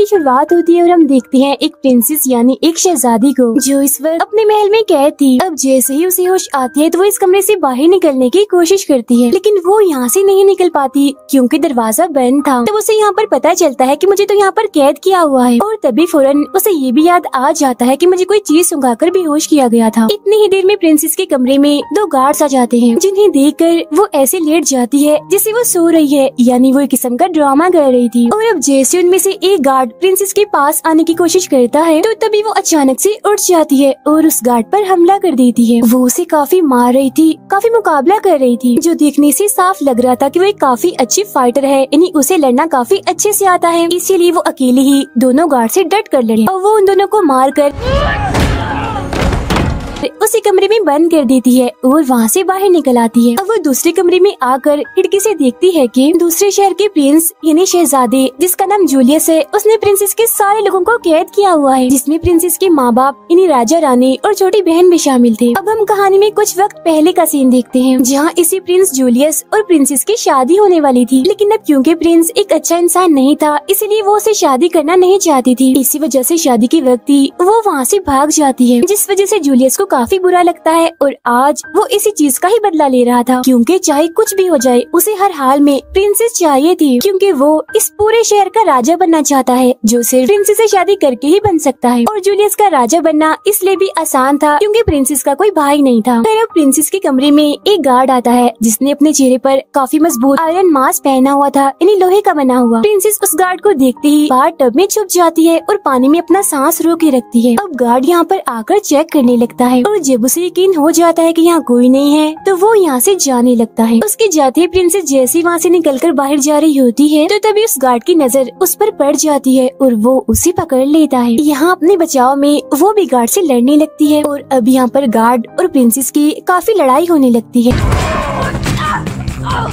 की शुरुआत होती है और हम देखते हैं एक प्रिंसेस यानी एक शहजादी को जो इस वक्त अपने महल में कैद थी। अब जैसे ही उसे होश आती है तो वो इस कमरे से बाहर निकलने की कोशिश करती है, लेकिन वो यहाँ से नहीं निकल पाती क्योंकि दरवाजा बंद था। तब उसे यहाँ पर पता चलता है कि मुझे तो यहाँ पर कैद किया हुआ है और तभी फौरन उसे ये भी याद आ जाता है कि मुझे कोई चीज सुंघाकर बेहोश किया गया था। इतनी ही देर में प्रिंसेस के कमरे में दो गार्ड्स आ जाते हैं, जिन्हें देखकर वो ऐसे लेट जाती है जैसे वो सो रही है, यानी वो एक किस्म का ड्रामा कर रही थी। और अब जैसे उनमें से एक गार्ड प्रिंसेस के पास आने की कोशिश करता है तो तभी वो अचानक से उठ जाती है और उस गार्ड पर हमला कर देती है। वो उसे काफी मार रही थी, काफी मुकाबला कर रही थी, जो देखने से साफ लग रहा था कि वो एक काफी अच्छी फाइटर है, यानी उसे लड़ना काफी अच्छे से आता है। इसीलिए वो अकेले ही दोनों गार्ड से डट कर लड़ी और वो उन दोनों को मार कर उसी कमरे में बंद कर देती है और वहाँ से बाहर निकल आती है। अब वो दूसरे कमरे में आकर खिड़की से देखती है कि दूसरे शहर के प्रिंस यानी शहजादे जिसका नाम जूलियस है, उसने प्रिंसेस के सारे लोगों को कैद किया हुआ है, जिसमें प्रिंसेस के माँ बाप यानी राजा रानी और छोटी बहन भी शामिल थे। अब हम कहानी में कुछ वक्त पहले का सीन देखते हैं जहाँ इसी प्रिंस जूलियस और प्रिंसेस की शादी होने वाली थी, लेकिन अब क्योंकि प्रिंस एक अच्छा इंसान नहीं था इसलिए वो उसे शादी करना नहीं चाहती थी। इसी वजह से शादी के वक्त ही वो वहाँ से भाग जाती है, जिस वजह से जूलियस को काफी बुरा लगता है और आज वो इसी चीज का ही बदला ले रहा था, क्योंकि चाहे कुछ भी हो जाए उसे हर हाल में प्रिंसेस चाहिए थी, क्योंकि वो इस पूरे शहर का राजा बनना चाहता है जो सिर्फ प्रिंसेस से शादी करके ही बन सकता है। और जूलियस का राजा बनना इसलिए भी आसान था क्योंकि प्रिंसेस का कोई भाई नहीं था। फिर अब प्रिंसेस के कमरे में एक गार्ड आता है जिसने अपने चेहरे पर काफी मजबूत आयरन मास्क पहना हुआ था, यानी लोहे का बना हुआ। प्रिंसेस उस गार्ड को देखते ही बाथ टब में छुप जाती है और पानी में अपना सांस रोके रखती है। अब गार्ड यहाँ पर आकर चेक करने लगता है और जब उसे यकीन हो जाता है कि यहाँ कोई नहीं है तो वो यहाँ से जाने लगता है। उसके जाते ही प्रिंसेस जैसे वहाँ से निकलकर बाहर जा रही होती है तो तभी उस गार्ड की नजर उस पर पड़ जाती है और वो उसे पकड़ लेता है। यहाँ अपने बचाव में वो भी गार्ड से लड़ने लगती है और अब यहाँ पर गार्ड और प्रिंसेस की काफी लड़ाई होने लगती है।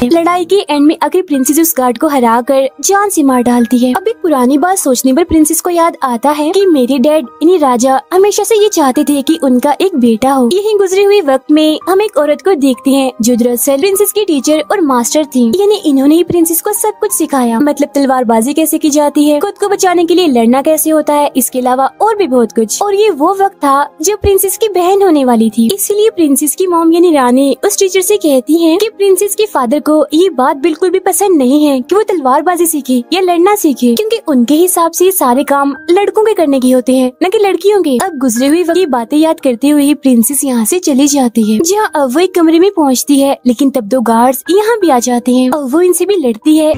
लड़ाई के एंड में आखिर प्रिंसेस उस गार्ड को हराकर जान से मार डालती है। अब एक पुरानी बात सोचने पर प्रिंसेस को याद आता है कि मेरे डैड यानी राजा हमेशा से ये चाहते थे कि उनका एक बेटा हो। यही गुजरे हुए वक्त में हम एक औरत को देखते हैं जो दरअसल प्रिंसेस की टीचर और मास्टर थी, यानी इन्होंने ही प्रिंसेस को सब कुछ सिखाया, मतलब तलवारबाजी कैसे की जाती है, खुद को बचाने के लिए लड़ना कैसे होता है, इसके अलावा और भी बहुत कुछ। और ये वो वक्त था जब प्रिंसेस की बहन होने वाली थी, इसीलिए प्रिंसेस की मॉम यानी रानी उस टीचर से कहती है कि प्रिंसेस के फादर को ये बात बिल्कुल भी पसंद नहीं है कि वो तलवारबाजी सीखे या लड़ना सीखे, क्योंकि उनके हिसाब से सारे काम लड़कों के करने के होते हैं न कि लड़कियों के। अब गुजरे हुए वक्त की बातें याद करते हुए प्रिंसेस यहाँ से चली जाती है, जहाँ अब वो एक कमरे में पहुँचती है, लेकिन तब दो गार्ड्स यहाँ भी आ जाते हैं और वो इनसे भी लड़ती है,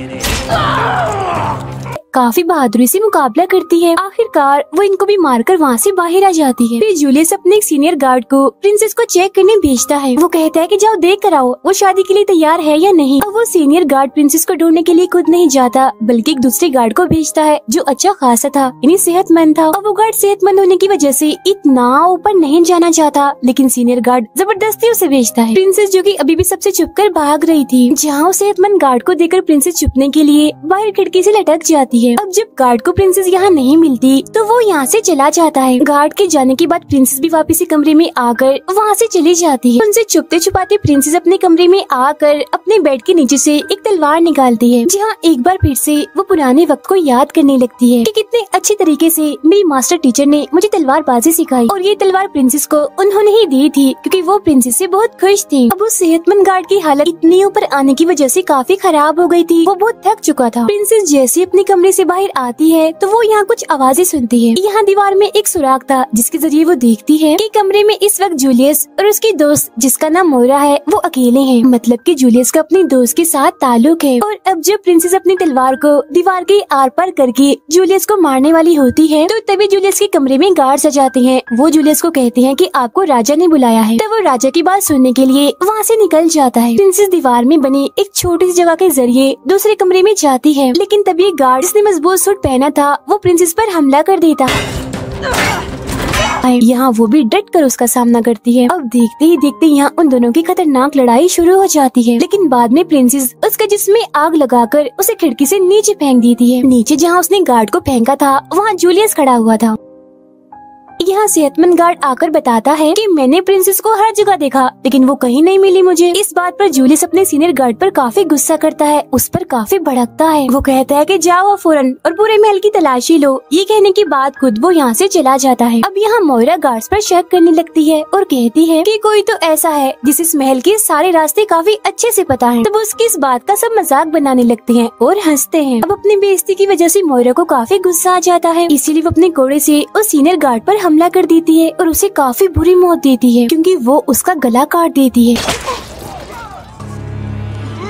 काफी बहादुरी से मुकाबला करती है। आखिरकार वो इनको भी मारकर वहाँ से बाहर आ जाती है। फिर जूलियस अपने एक सीनियर गार्ड को प्रिंसेस को चेक करने भेजता है। वो कहता है कि जाओ देख कर आओ वो शादी के लिए तैयार है या नहीं। अब वो सीनियर गार्ड प्रिंसेस को ढूंढने के लिए खुद नहीं जाता बल्कि एक दूसरे गार्ड को भेजता है जो अच्छा खासा था, यानी सेहतमंद था। और वो गार्ड सेहतमंद होने की वजह से इतना ऊपर नहीं जाना चाहता, लेकिन सीनियर गार्ड जबरदस्ती उसे भेजता है। प्रिंसेस जो की अभी भी सबसे छुप कर भाग रही थी, जहाँ वो सेहतमंद गार्ड को देखकर प्रिंसेस छुपने के लिए बाहर खिड़की से लटक जाती है। अब जब गार्ड को प्रिंसेस यहाँ नहीं मिलती तो वो यहाँ से चला जाता है। गार्ड के जाने के बाद प्रिंसेस भी वापस कमरे में आकर वहाँ से चली जाती है। उनसे छुपते छुपाते प्रिंसेस अपने कमरे में आकर अपने बेड के नीचे से एक तलवार निकालती है, जहाँ एक बार फिर से वो पुराने वक्त को याद करने लगती है कि कितने अच्छे तरीके से मेरी मास्टर टीचर ने मुझे तलवारबाजी सिखाई और ये तलवार प्रिंसेस को उन्होंने ही दी थी क्योंकि वो प्रिंसेस से बहुत खुश थी। अब उस सेहतमंद गार्ड की हालत इतनी ऊपर आने की वजह से काफी खराब हो गई थी, वो बहुत थक चुका था। प्रिंसेस जैसे अपने कमरे से बाहर आती है तो वो यहाँ कुछ आवाजें सुनती है। यहाँ दीवार में एक सुराख था जिसके जरिए वो देखती है कि कमरे में इस वक्त जूलियस और उसकी दोस्त जिसका नाम मोरा है वो अकेले हैं, मतलब कि जूलियस का अपनी दोस्त के साथ ताल्लुक है। और अब जब प्रिंसेस अपनी तलवार को दीवार के आर पार करके जूलियस को मारने वाली होती है तो तभी जूलियस के कमरे में गार्ड्स आ जाते हैं। वो जूलियस को कहते हैं कि आपको राजा ने बुलाया है। तब वो राजा की बात सुनने के लिए वहाँ से निकल जाता है। प्रिंसेस दीवार में बनी एक छोटी सी जगह के जरिए दूसरे कमरे में जाती है, लेकिन तभी एक गार्ड जिसने मजबूत सूट पहना था वो प्रिंसेस पर हमला कर देता यहाँ वो भी डट कर उसका सामना करती है। अब देखते ही देखते यहाँ उन दोनों की खतरनाक लड़ाई शुरू हो जाती है, लेकिन बाद में प्रिंसेस उसके जिस्म में आग लगाकर उसे खिड़की से नीचे फेंक देती है। नीचे जहाँ उसने गार्ड को फेंका था वहाँ जूलियस खड़ा हुआ था। यहाँ सेहतमंद गार्ड आकर बताता है कि मैंने प्रिंसेस को हर जगह देखा लेकिन वो कहीं नहीं मिली मुझे। इस बात पर जूलियस अपने सीनियर गार्ड पर काफी गुस्सा करता है, उस पर काफी भड़कता है। वो कहता है कि जाओ फौरन और पूरे महल की तलाशी लो। ये कहने के बाद खुद वो यहाँ से चला जाता है। अब यहाँ मोइरा गार्ड्स पर शक करने लगती है और कहती है कि कोई तो ऐसा है जिसे इस महल के सारे रास्ते काफी अच्छे से पता है। तब उसकी इस बात का सब मजाक बनाने लगते हैं और हंसते हैं। अब अपनी बेइज्जती की वजह से मोइरा को काफी गुस्सा आ जाता है, इसीलिए वो अपने घोड़े से उस सीनियर गार्ड पर हमला कर देती है और उसे काफी बुरी मौत देती है क्योंकि वो उसका गला काट देती है।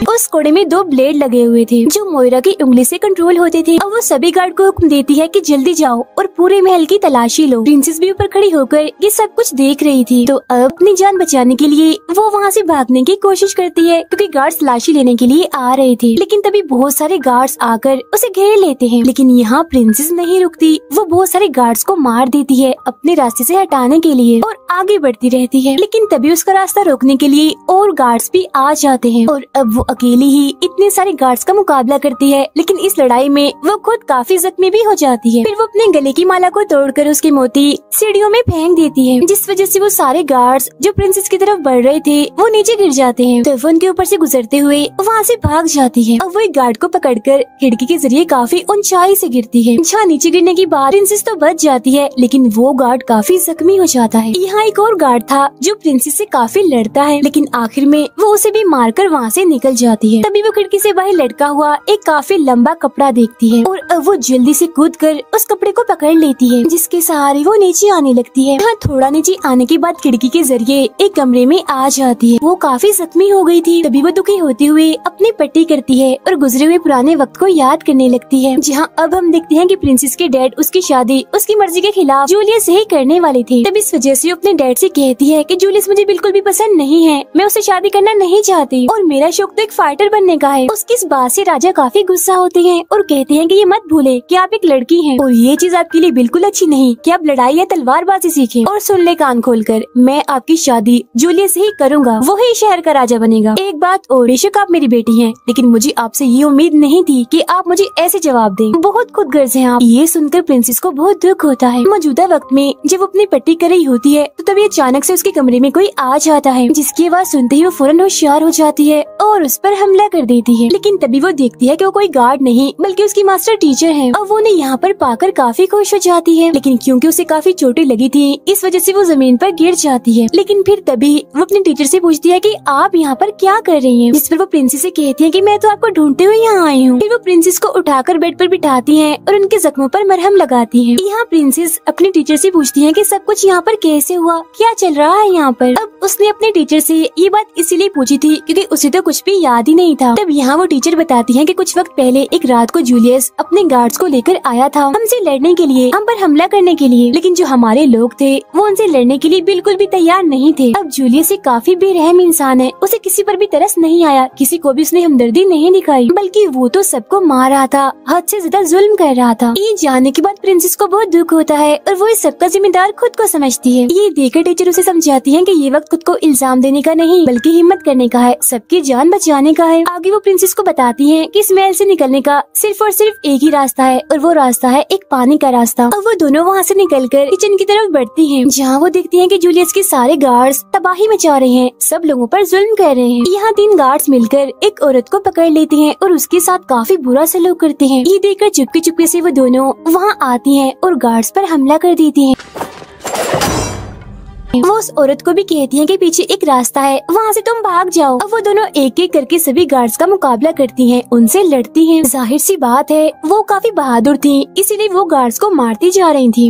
उस घोड़े में 2 ब्लेड लगे हुए थे जो मोइरा की उंगली से कंट्रोल होते थे। अब वो सभी गार्ड को हुक्म देती है कि जल्दी जाओ और पूरे महल की तलाशी लो। प्रिंसेस भी ऊपर खड़ी होकर ये सब कुछ देख रही थी, तो अब अपनी जान बचाने के लिए वो वहाँ से भागने की कोशिश करती है क्योंकि गार्ड्स तलाशी लेने के लिए आ रहे थे। लेकिन तभी बहुत सारे गार्ड्स आकर उसे घेर लेते हैं, लेकिन यहाँ प्रिंसेस नहीं रुकती। वो बहुत सारे गार्ड्स को मार देती है अपने रास्ते से हटाने के लिए और आगे बढ़ती रहती है। लेकिन तभी उसका रास्ता रोकने के लिए और गार्ड्स भी आ जाते हैं और अब वो अकेली ही इतने सारे गार्ड्स का मुकाबला करती है। लेकिन इस लड़ाई में वो खुद काफी जख्मी भी हो जाती है। फिर वो अपने गले की माला को तोड़कर उसके मोती सीढ़ियों में फेंक देती है, जिस वजह से वो सारे गार्ड्स जो प्रिंसेस की तरफ बढ़ रहे थे वो नीचे गिर जाते हैं। तो वो उनके ऊपर से गुजरते हुए वहाँ से भाग जाती है। अब वो एक गार्ड को पकड़कर खिड़की के जरिए काफी ऊंचाई से गिरती है, जहाँ नीचे गिरने के बाद प्रिंसेस तो बच जाती है लेकिन वो गार्ड काफी जख्मी हो जाता है। यहाँ एक और गार्ड था जो प्रिंसेस से काफी लड़ता है, लेकिन आखिर में वो उसे भी मारकर वहाँ से निकल जाती है। तभी वो खिड़की से बाहर लटका हुआ एक काफी लंबा कपड़ा देखती है और अब वो जल्दी से कूदकर उस कपड़े को पकड़ लेती है, जिसके सहारे वो नीचे आने लगती है। यहाँ थोड़ा नीचे आने के बाद खिड़की के जरिए एक कमरे में आ जाती है। वो काफी जख्मी हो गई थी, तभी वो दुखी होते हुए अपनी पट्टी करती है और गुजरे हुए पुराने वक्त को याद करने लगती है। जहाँ अब हम देखते हैं कि प्रिंसेस के डैड उसकी शादी उसकी मर्जी के खिलाफ जूलियस से ही करने वाले थे। तब इस वजह से वो अपने डैड से कहती है कि जूलियस मुझे बिल्कुल भी पसंद नहीं है, मैं उससे शादी करना नहीं चाहती और मेरा शौक तो एक फाइटर बनने का है। उसकी इस बात से राजा काफी गुस्सा होते हैं और कहते हैं कि ये मत भूले कि आप एक लड़की हैं और ये चीज आपके लिए बिल्कुल अच्छी नहीं कि आप लड़ाई या तलवारबाजी सीखें। और सुन ले कान खोलकर, मैं आपकी शादी जूलियस से ही करूँगा, वो ही शहर का राजा बनेगा। एक बात और, बेशक आप मेरी बेटी हैं, लेकिन मुझे आपसे ये उम्मीद नहीं थी कि आप मुझे ऐसे जवाब दें। बहुत खुदगर्ज हैं आप। ये सुनकर प्रिंसेस को बहुत दुख होता है। मौजूदा वक्त में जब वो अपनी पट्टी कर रही होती है तो तभी अचानक से उसके कमरे में कोई आ जाता है, जिसकी आवाज सुनते ही वो फौरन होशियार हो जाती है और उस पर हमला कर देती है। लेकिन तभी वो देखती है कि वो कोई गार्ड नहीं बल्कि उसकी मास्टर टीचर है और वो उन्हें यहाँ पर पाकर काफी खुश हो जाती है। लेकिन क्योंकि उसे काफी चोटें लगी थी इस वजह से वो जमीन पर गिर जाती है। लेकिन फिर तभी वो अपने टीचर से पूछती है कि आप यहाँ पर क्या कर रही हैं? जिस पर वो प्रिंसेस से कहती है कि मैं तो आपको ढूंढते हुए यहाँ आई हूँ। फिर वो प्रिंसेस को उठाकर बेड पर बिठाती है और उनके जख्मों पर मरहम लगाती है। यहाँ प्रिंसेस अपने टीचर से पूछती है कि सब कुछ यहाँ पर कैसे हुआ, क्या चल रहा है यहाँ पर। अब उसने अपने टीचर से ये बात इसीलिए पूछी थी क्योंकि उसे तो कुछ भी याद ही नहीं था। तब यहाँ वो टीचर बताती है कि कुछ वक्त पहले एक रात को जूलियस अपने गार्ड्स को लेकर आया था हमसे लड़ने के लिए, हम पर हमला करने के लिए, लेकिन जो हमारे लोग थे वो उनसे लड़ने के लिए बिल्कुल भी तैयार नहीं थे। अब जूलियस एक काफी बेरहम इंसान है, उसे किसी पर भी तरस नहीं आया, किसी को भी उसने हमदर्दी नहीं दिखाई, बल्कि वो तो सबको मार रहा था, हद से ज्यादा जुल्म कर रहा था। ये जानने के बाद प्रिंसेस को बहुत दुख होता है और वो इस सबका जिम्मेदार खुद को समझती है। ये देखकर टीचर उसे समझाती है कि ये वक्त खुद को इल्जाम देने का नहीं बल्कि हिम्मत करने का है, सबकी जान बचाने का है। आगे वो प्रिंसेस को बताती है कि इस महल से निकलने का सिर्फ और सिर्फ एक ही रास्ता है और वो रास्ता है एक पानी का रास्ता। अब वो दोनों वहाँ से निकलकर किचन की तरफ बढ़ती हैं, जहाँ वो देखती हैं कि जूलियस के सारे गार्ड्स तबाही मचा रहे हैं, सब लोगों पर जुल्म कर रहे हैं। यहाँ 3 गार्ड्स मिलकर एक औरत को पकड़ लेते हैं और उसके साथ काफी बुरा सलूक करते हैं। ये देखकर चुपके चुपके से वो दोनों वहाँ आती हैं और गार्ड्स पर हमला कर देती हैं। वो उस औरत को भी कहती है कि पीछे एक रास्ता है, वहाँ से तुम भाग जाओ। अब वो दोनों एक एक करके सभी गार्ड्स का मुकाबला करती हैं, उनसे लड़ती हैं। जाहिर सी बात है वो काफी बहादुर थी, इसीलिए वो गार्ड्स को मारती जा रही थी।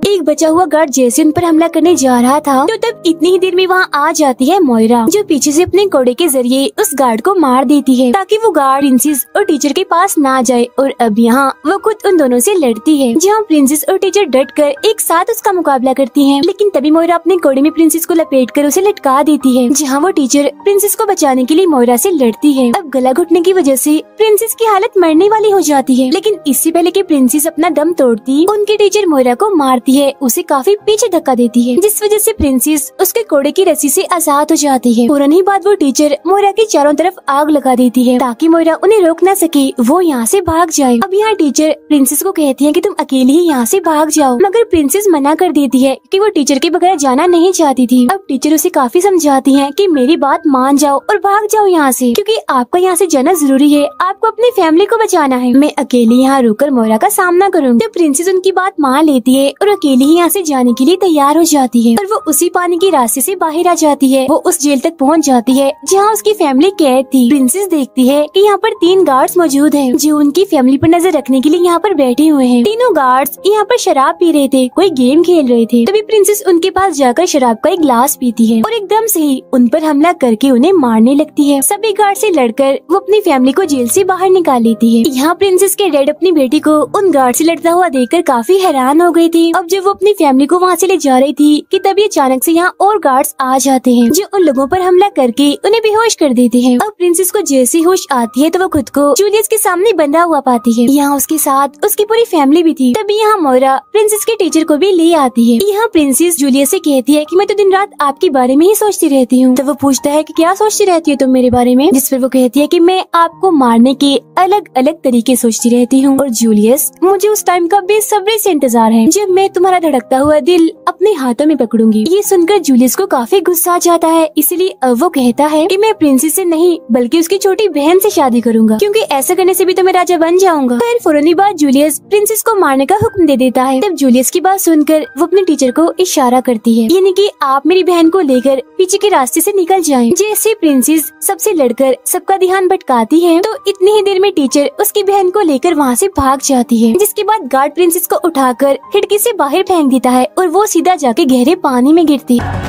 एक बचा हुआ गार्ड जैसे उन पर हमला करने जा रहा था तो तब इतनी ही देर में वहाँ आ जाती है मोइरा, जो पीछे से अपने घोड़े के जरिए उस गार्ड को मार देती है ताकि वो गार्ड प्रिंसेस और टीचर के पास ना जाए। और अब यहाँ वो खुद उन दोनों से लड़ती है, जहाँ प्रिंसेस और टीचर डट कर एक साथ उसका मुकाबला करती है। लेकिन तभी मोइरा अपने घोड़े में प्रिंसेस को लपेट कर उसे लटका देती है, जहाँ वो टीचर प्रिंसेस को बचाने के लिए मोइरा से लड़ती है। अब गला घुटने की वजह से प्रिंसेस की हालत मरने वाली हो जाती है, लेकिन इससे पहले कि प्रिंसेस अपना दम तोड़ती उनकी टीचर मोइरा को मारती है है उसे काफी पीछे धक्का देती है, जिस वजह से प्रिंसेस उसके कोड़े की रस्सी से आजाद हो जाती है। फौरन ही बाद वो टीचर मोइरा की चारों तरफ आग लगा देती है ताकि मोइरा उन्हें रोक न सके, वो यहाँ से भाग जाए। अब यहाँ टीचर प्रिंसेस को कहती है कि तुम अकेली ही यहाँ से भाग जाओ, मगर प्रिंसेस मना कर देती है कि वो टीचर के बगैर जाना नहीं चाहती थी। अब टीचर उसे काफी समझाती है कि मेरी बात मान जाओ और भाग जाओ यहाँ से, क्योंकि आपका यहाँ से जाना जरूरी है, आपको अपनी फैमिली को बचाना है। मैं अकेली यहाँ रुककर मोइरा का सामना करूँगी। तो प्रिंसेस उनकी बात मान लेती है और अकेली ही यहाँ से जाने के लिए तैयार हो जाती है और वो उसी पानी के रास्ते से बाहर आ जाती है। वो उस जेल तक पहुँच जाती है जहाँ उसकी फैमिली कैद थी। प्रिंसेस देखती है कि यहाँ पर 3 गार्ड्स मौजूद हैं जो उनकी फैमिली पर नजर रखने के लिए यहाँ पर बैठे हुए हैं। तीनों गार्ड्स यहाँ पर शराब पी रहे थे, कोई गेम खेल रहे थे। तभी प्रिंसेस उनके पास जाकर शराब का एक ग्लास पीती है और एकदम से ही उन पर हमला करके उन्हें मारने लगती है। सभी गार्ड से लड़कर वो अपनी फैमिली को जेल से बाहर निकाल लेती है। यहाँ प्रिंसेस के डैड अपनी बेटी को उन गार्ड से लड़ता हुआ देखकर काफी हैरान हो गई थी। अब जब वो अपनी फैमिली को वहाँ से ले जा रही थी कि तभी अचानक से यहाँ और गार्ड्स आ जाते हैं जो उन लोगों पर हमला करके उन्हें बेहोश कर देते हैं। अब प्रिंसेस को जैसे होश आती है तो वो खुद को जूलियस के सामने बंधा हुआ पाती है। यहाँ उसके साथ उसकी पूरी फैमिली भी थी। तभी यहाँ मोइरा प्रिंसेस के टीचर को भी ले आती है। यहाँ प्रिंसेस जूलियस से कहती है कि मैं तो दिन रात आपके बारे में ही सोचती रहती हूँ। तो वो पूछता है कि क्या सोचती रहती है तुम मेरे बारे में, जिस पर वो कहती है कि मैं आपको मारने के अलग अलग तरीके सोचती रहती हूँ। और जूलियस, मुझे उस टाइम का बेसब्री से इंतजार है जब मैं तुम्हारा धड़कता हुआ दिल अपने हाथों में पकड़ूंगी। ये सुनकर जूलियस को काफी गुस्सा आ जाता है, इसलिए अब वो कहता है कि मैं प्रिंसेस से नहीं बल्कि उसकी छोटी बहन से शादी करूंगा, क्योंकि ऐसा करने से भी तो मैं राजा बन जाऊंगा। फिर फौरन ही बाद जूलियस प्रिंसेस को मारने का हुक्म दे देता है। तब जूलियस की बात सुनकर वो अपने टीचर को इशारा करती है, यानी कि आप मेरी बहन को लेकर पीछे के रास्ते से निकल जाएं। जैसे प्रिंसेस सबसे लड़कर सबका ध्यान भटकाती है तो इतनी ही देर में टीचर उसकी बहन को लेकर वहाँ से भाग जाती है, जिसके बाद गार्ड प्रिंसेस को उठाकर खिड़की से बाहर फेंक देता है और वो सीधा जाके गहरे पानी में गिरती है।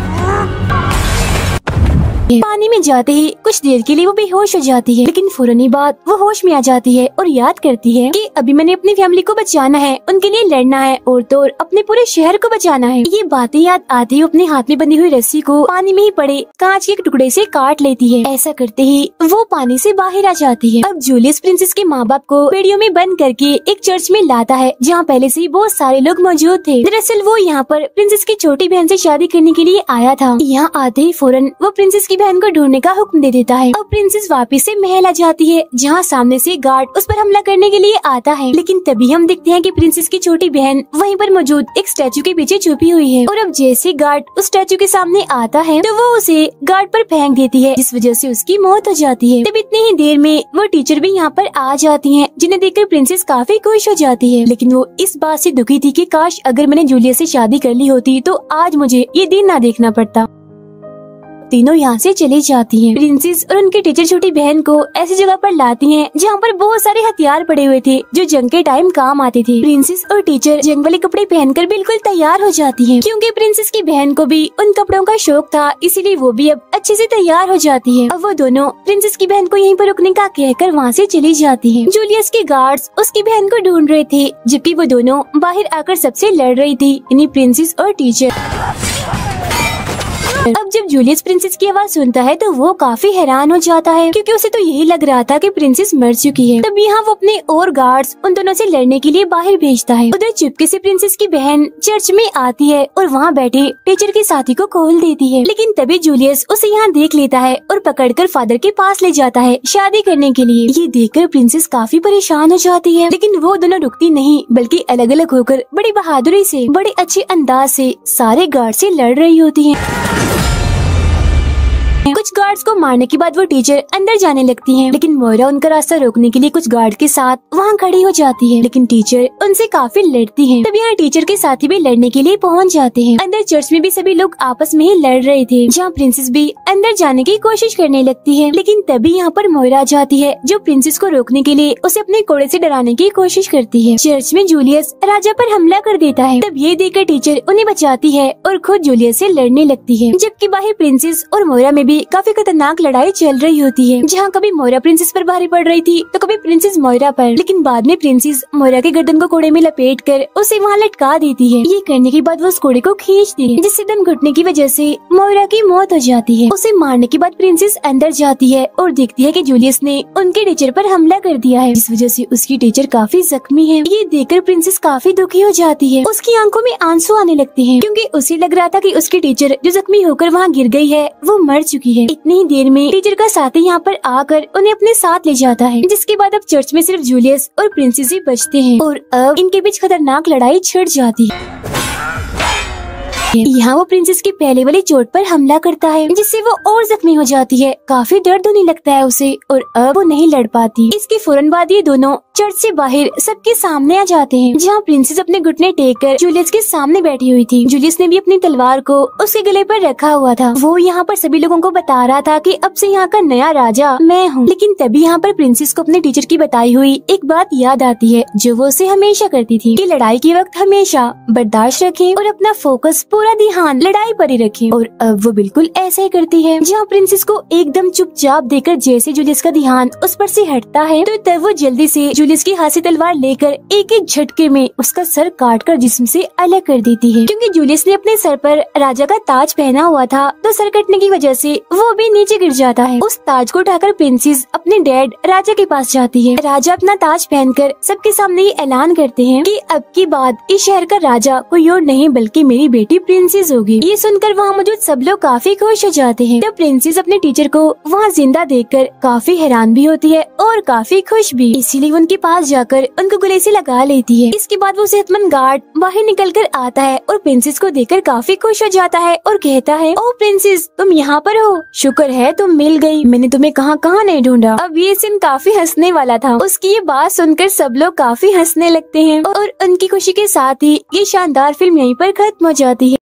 पानी में जाते ही कुछ देर के लिए वो बेहोश हो जाती है, लेकिन फौरन ही बाद वो होश में आ जाती है और याद करती है कि अभी मैंने अपनी फैमिली को बचाना है, उनके लिए लड़ना है और तो और अपने पूरे शहर को बचाना है। ये बातें याद आती है अपने हाथ में बंधी हुई रस्सी को पानी में ही पड़े कांच के एक टुकड़े से काट लेती है। ऐसा करते ही वो पानी से बाहर आ जाती है। अब जूलियस प्रिंसेस के माँ बाप को बेड़ियों में बंद करके एक चर्च में लाता है जहाँ पहले से ही बहुत सारे लोग मौजूद थे। दरअसल वो यहाँ पर प्रिंसेस की छोटी बहन से शादी करने के लिए आया था। यहाँ आते ही फौरन वो प्रिंसेस की बहन को ढूंढने का हुक्म दे देता है और प्रिंसेस वापस से महल आ जाती है जहाँ सामने से गार्ड उस पर हमला करने के लिए आता है। लेकिन तभी हम देखते हैं कि प्रिंसेस की छोटी बहन वहीं पर मौजूद एक स्टैचू के पीछे छुपी हुई है और अब जैसे गार्ड उस स्टैचू के सामने आता है तो वो उसे गार्ड पर फेंक देती है, जिस वजह से उसकी मौत हो जाती है। तब इतनी ही देर में वो टीचर भी यहाँ पर आ जाती हैं, जिन्हें देखकर प्रिंसेस काफी खुश हो जाती है। लेकिन वो इस बात से दुखी थी कि काश अगर मैंने जूलियस से शादी कर ली होती तो आज मुझे ये दिन ना देखना पड़ता। तीनों यहाँ से चली जाती हैं। प्रिंसेस और उनके टीचर छोटी बहन को ऐसी जगह पर लाती हैं जहाँ पर बहुत सारे हथियार पड़े हुए थे जो जंग के टाइम काम आते थे। प्रिंसेस और टीचर जंग वाले कपड़े पहनकर बिल्कुल तैयार हो जाती हैं, क्योंकि प्रिंसेस की बहन को भी उन कपड़ों का शौक था, इसीलिए वो भी अब अच्छे से तैयार हो जाती है। अब वो दोनों प्रिंसेस की बहन को यहीं पर रुकने का कहकर वहाँ से चली जाती है। जूलियस के गार्ड्स उसकी बहन को ढूंढ रहे थे, जबकि वो दोनों बाहर आकर सबसे लड़ रही थी, यानी प्रिंसेस और टीचर। अब जब जूलियस प्रिंसेस की आवाज सुनता है तो वो काफी हैरान हो जाता है, क्योंकि उसे तो यही लग रहा था कि प्रिंसेस मर चुकी है। तब यहाँ वो अपने और गार्ड्स उन दोनों से लड़ने के लिए बाहर भेजता है। उधर चुपके से प्रिंसेस की बहन चर्च में आती है और वहाँ बैठे टीचर के साथी को खोल देती है। लेकिन तभी जूलियस उसे यहाँ देख लेता है और पकड़कर फादर के पास ले जाता है शादी करने के लिए। ये देखकर प्रिंसेस काफी परेशान हो जाती है, लेकिन वो दोनों रुकती नहीं बल्कि अलग अलग होकर बड़ी बहादुरी से बड़े अच्छे अंदाज से सारे गार्ड से लड़ रही होती है। कुछ गार्ड्स को मारने के बाद वो टीचर अंदर जाने लगती हैं, लेकिन मोइरा उनका रास्ता रोकने के लिए कुछ गार्ड के साथ वहाँ खड़ी हो जाती है, लेकिन टीचर उनसे काफी लड़ती हैं। तब यहाँ टीचर के साथी भी लड़ने के लिए पहुँच जाते हैं। अंदर चर्च में भी सभी लोग आपस में ही लड़ रहे थे, जहाँ प्रिंसेस भी अंदर जाने की कोशिश करने लगती है। लेकिन तभी यहाँ पर मोइरा आ जाती है जो प्रिंसेस को रोकने के लिए उसे अपने कोड़े से डराने की कोशिश करती है। चर्च में जूलियस राजा पर हमला कर देता है। तब ये देखकर टीचर उन्हें बचाती है और खुद जूलियस से लड़ने लगती है, जबकि बाहर प्रिंसेस और मोइरा में भी काफी खतरनाक लड़ाई चल रही होती है, जहाँ कभी मोइरा प्रिंसेस पर भारी पड़ रही थी तो कभी प्रिंसेस मोइरा पर, लेकिन बाद में प्रिंसेस मोइरा के गर्दन को कोड़े में लपेट कर उसे वहाँ लटका देती है। ये करने के बाद वो उस कोड़े को खींचती है, जिससे दम घुटने की वजह से मोइरा की मौत हो जाती है। उसे मारने के बाद प्रिंसेस अंदर जाती है और देखती है कि जूलियस ने उनके टीचर पर हमला कर दिया है, जिस वजह से उसकी टीचर काफी जख्मी है। ये देखकर प्रिंसेस काफी दुखी हो जाती है, उसकी आंखों में आंसू आने लगते हैं, क्योंकि उसे लग रहा था कि उसकी टीचर जो जख्मी होकर वहाँ गिर गई है वो मर चुकी है। इतनी ही देर में टीचर का साथी यहाँ पर आकर उन्हें अपने साथ ले जाता है, जिसके बाद अब चर्च में सिर्फ जूलियस और प्रिंसेस ही बचते हैं और अब इनके बीच खतरनाक लड़ाई छिड़ जाती है। यहाँ वो प्रिंसेस की पहले वाली चोट पर हमला करता है, जिससे वो और जख्मी हो जाती है। काफी दर्द होने लगता है उसे और अब वो नहीं लड़ पाती। इसके फौरन बाद ये दोनों चर्च से बाहर सबके सामने आ जाते हैं, जहाँ प्रिंसेस अपने घुटने टेक कर जूलियस के सामने बैठी हुई थी। जूलियस ने भी अपनी तलवार को उसके गले पर रखा हुआ था। वो यहाँ पर सभी लोगों को बता रहा था कि अब से यहाँ का नया राजा मैं हूँ। लेकिन तभी यहाँ पर प्रिंसेस को अपने टीचर की बताई हुई एक बात याद आती है, जो वो उसे हमेशा करती थी कि लड़ाई के वक्त हमेशा बर्दाश्त रखें और अपना फोकस पूरा ध्यान लड़ाई पर ही रखें। और अब वो बिल्कुल ऐसा ही करती है। जहाँ प्रिंसेस को एकदम चुपचाप देखकर जैसे जूलियस का ध्यान उस पर से हटता है, तो तब वो जल्दी से जूलियस की हाथ से तलवार लेकर एक एक झटके में उसका सर काटकर जिस्म से अलग कर देती है। क्योंकि जूलियस ने अपने सर पर राजा का ताज पहना हुआ था, तो सर कटने की वजह से वो भी नीचे गिर जाता है। उस ताज को उठाकर प्रिंसेस अपने डैड राजा के पास जाती है। राजा अपना ताज पहनकर सबके सामने ये ऐलान करते हैं कि अब की बाद इस शहर का राजा कोई और नहीं बल्कि मेरी बेटी प्रिंसेस होगी। ये सुनकर वहाँ मौजूद सब लोग काफी खुश हो जाते हैं। तब प्रिंसेस अपने टीचर को वहाँ जिंदा देखकर काफी हैरान भी होती है और काफी खुश भी, इसीलिए उनके पास जाकर उनको गले से लगा लेती है। इसके बाद वो सेहतमंद गार्ड बाहर निकल कर आता है और प्रिंसेस को देखकर काफी खुश हो जाता है और कहता है, ओ प्रिंसेस तुम यहाँ पर हो, शुक्र है तुम मिल गई, मैंने तुम्हें कहाँ कहाँ नहीं ढूंढा। अब ये सीन काफी हंसने वाला था। उसकी ये बात सुनकर सब लोग काफी हंसने लगते हैं और उनकी खुशी के साथ ही ये शानदार फिल्म यहीं पर खत्म हो जाती है।